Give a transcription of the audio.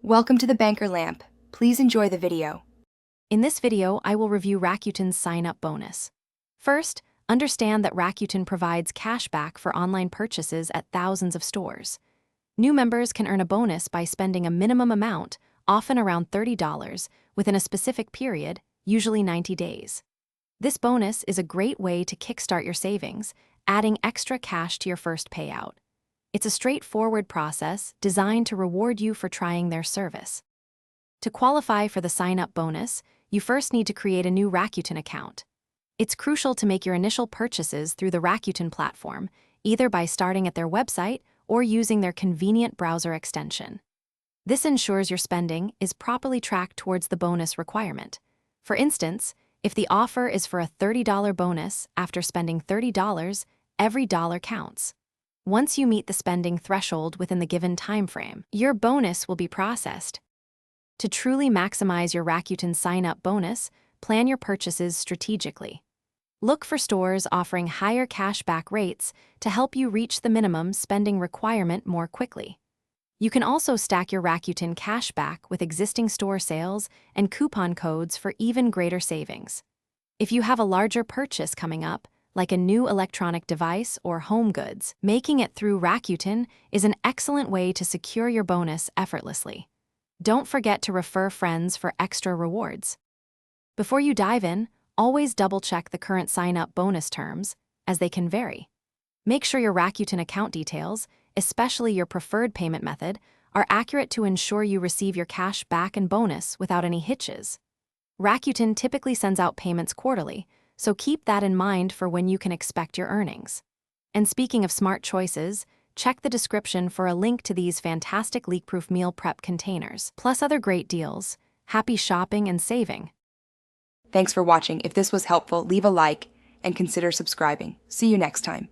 Welcome to the Banker Lamp. Please enjoy the video. In this video, I will review Rakuten's sign-up bonus. First, understand that Rakuten provides cashback for online purchases at thousands of stores. New members can earn a bonus by spending a minimum amount, often around $30, within a specific period, usually 90 days. This bonus is a great way to kickstart your savings, adding extra cash to your first payout. It's a straightforward process designed to reward you for trying their service. To qualify for the sign-up bonus, you first need to create a new Rakuten account. It's crucial to make your initial purchases through the Rakuten platform, either by starting at their website or using their convenient browser extension. This ensures your spending is properly tracked towards the bonus requirement. For instance, if the offer is for a $30 bonus after spending $30, every dollar counts. Once you meet the spending threshold within the given time frame, your bonus will be processed. To truly maximize your Rakuten sign-up bonus, plan your purchases strategically. Look for stores offering higher cashback rates to help you reach the minimum spending requirement more quickly. You can also stack your Rakuten cashback with existing store sales and coupon codes for even greater savings. If you have a larger purchase coming up, like a new electronic device or home goods, making it through Rakuten is an excellent way to secure your bonus effortlessly. Don't forget to refer friends for extra rewards. Before you dive in, always double-check the current sign-up bonus terms, as they can vary. Make sure your Rakuten account details, especially your preferred payment method, are accurate to ensure you receive your cash back and bonus without any hitches. Rakuten typically sends out payments quarterly, so keep that in mind for when you can expect your earnings. And speaking of smart choices, check the description for a link to these fantastic leak-proof meal prep containers, plus other great deals. Happy shopping and saving! Thanks for watching. If this was helpful, leave a like and consider subscribing. See you next time.